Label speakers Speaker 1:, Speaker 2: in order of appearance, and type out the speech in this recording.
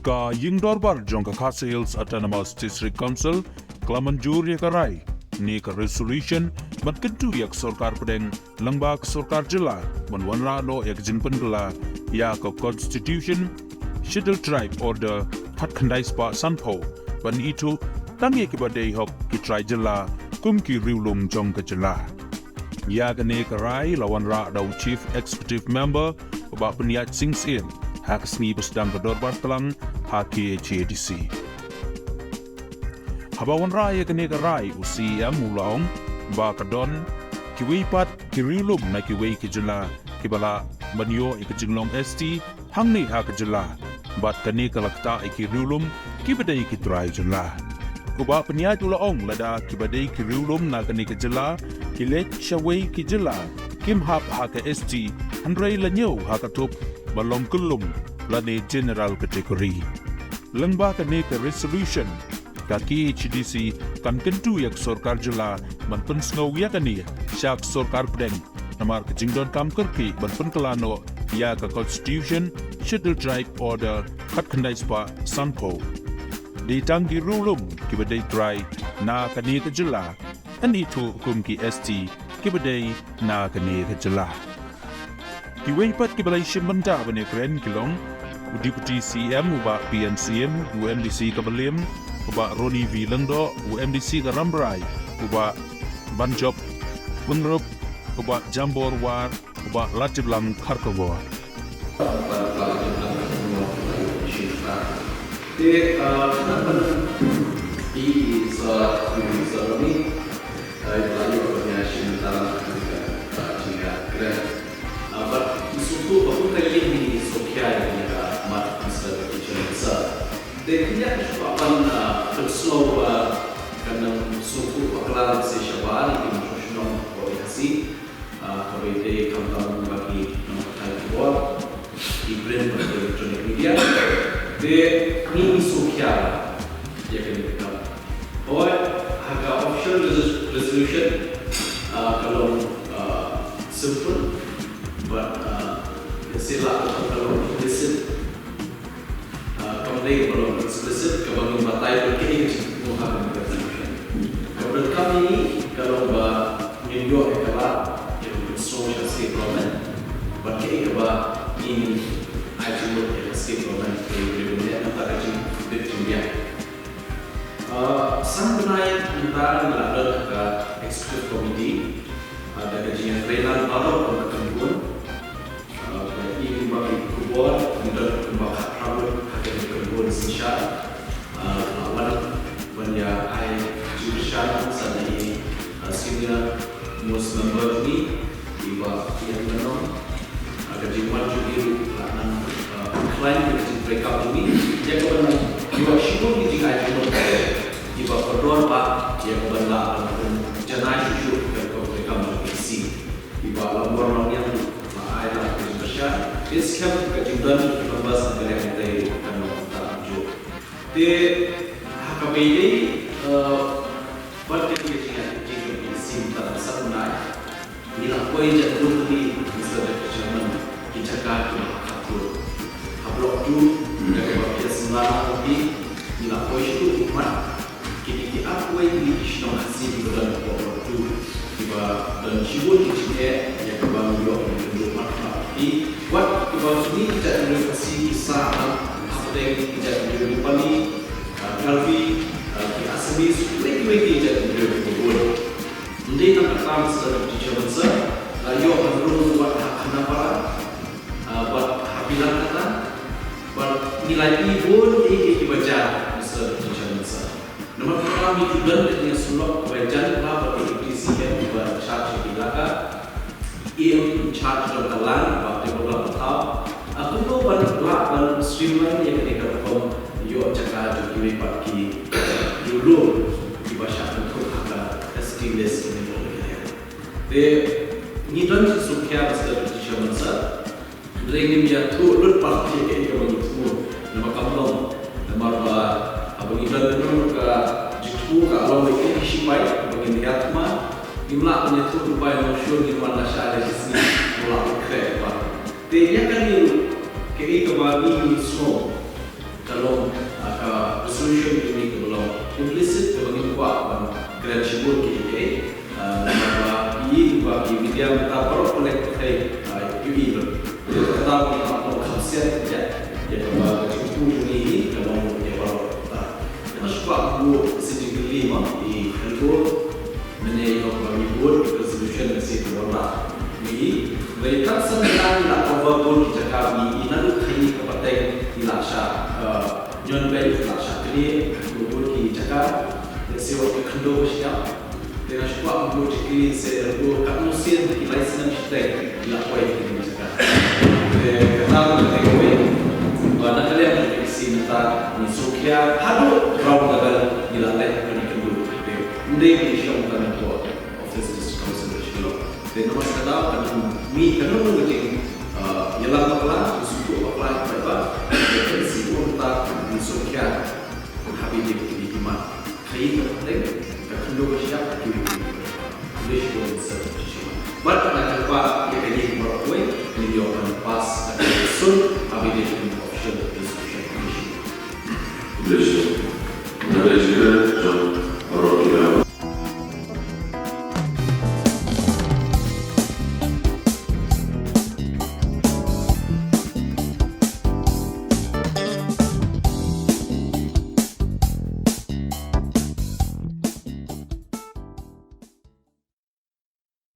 Speaker 1: Ka Yingdorbar Jongka Khasi Hills Autonomous District Council Klamanjur Yakarai ni ka resolution matkentu yak Sorkar Pedeng Langbak Sorkar Jila Manwanra no yak Jinpendula ya ka Constitution Schedule Tribe Order Patkandai Spa Sanpo ban itu tangi kibadai hok kitrai jela kumki riulum Jongka Jila ya gane karai lawan ra daw Chief Executive Member Babak Peniat Sing Sin hak sni besdang kedorbar telang HKHDC Habawan raya gane karai UCM mulaong ba kadon kiwipat kirilum na kiwi kijela kibala banyo ikijinglong ST hangni hakajela bat kani kalakta ikirilum kibadai kitrai jela kuba peniat ulaong lada kibadai kirilum na kani kijela kilet shawai kijela kim hap haka ST handrai lanyo hakatup balong kulum lane general category lengba kani ke resolution kaki HDC kan kentu yak Sorkar Jela banpun sngau ya kani syak Sorkar Pedeng namar kejingdon kam kerki banpun kelano ya ka Constitution Schedule Tribe Order kat kendai spa Sanpo di tanggi rulum kibadai try na kani ke Jela an itu hukum ki ST kibadai na kani ke Jela kiwaipat kibalai shimbanta bane kren kilong Deputy CM uba PNCM UMDC kabalim uba Roni V Lengdo UMDC Karambrai uba Banjob Wengrup uba Jambor War uba Latiblang Kharkowar
Speaker 2: Dia akan berslow karena suku pelajaran sesiapa ini profesional komunikasi KBD kampung bagi nomor di brand elektronik media dia ini sukia ya kan kita bahwa harga official resolution kalau simple but sila kalau implicit Kemudian kalau explicit kebangun batai berkini Muhammad resolution. Kemudian kami ini kalau menyinggol ekalah yang social statement, berkini keba ini actual statement kemudian antara jumlah. Sang penayat antara melada ke executive committee ada kajian renal baru berkembang. Ini bagi kubur kemudian kembali problem Kebun Sisyar lawan benda ai jurusan sana ini senior most member ni iba yang menong ada jimat juga lanan klien yang mereka ini dia kebenar juga syukur ni jika ada iba berdua pak dia kebenar jangan syukur kalau mereka mengisi iba lawan yang ai lah Sisyar Iskam kejudan membahas negara yang tadi kami tajuk. Di HKBD pada kegiatan ini simpan sabunai. Bila poin jadul ini bisa berjalan dijaga kemakmur. Hablok tu dari waktu semula lebih bila poin itu ikhmat. Kini apa yang diisno hasil di dalam poin tu tiba dan cium dijaga yang kembali yang makna. Buat ibarat ini tidak berfungsi kisah apa yang tidak berfungsi kalbi asli lagi tidak berfungsi. Nanti yang pertama setelah dijalankan, lalu harus buat kenapa buat habilan kata, buat nilai ibu ini dibaca setelah dijalankan. Nomor pertama itu dan dengan sulap baca apa edukasi yang dibaca sebelaka. Ia charge dalam waktu beberapa tahun. Aku tu banyak streamline yang kita perform. Yo cakap jadi pagi dulu di bahasa untuk ada stimulus ini boleh. Ni dan sukia besar di Jakarta. Dengan dia tu lut parti yang kita bangun. Nama kamu, nama abang ibu dan mereka jitu kalau mereka isipai bagi niat mah. Imla punya tu upaya masyur di mana syariah sini mulai kerja. Dia kan ni kei kembali semua kalau resolution ini belum implicit bagi kuat grand shibur kita nama ini bagi media tabar oleh kita ini tahu apa khasiat ya bahwa cukup ini kalau dia baru masuk aku sedikit lima di kantor menyebut bagi board resolution masih terlalu ini mereka senang nak cover kita kami ini kini kepakai dilasah John Bell dilasah jadi board kita sewa kendo siap dengan sebab board ini saya board kanusian di license kita dilakukan ini kita kenal kategori mana kalian berisi minta nisukia hadu round gagal dilatih kini kendo ini isu utama buat office district council Shillong. Dan nomor kedua kan mi kan menguji ialah apa untuk apa apa si untuk nisukia habis di mana kai penting kedua siap di leadership service. Maka nak cepat kita ini berkuat ini dia akan pas sun habis di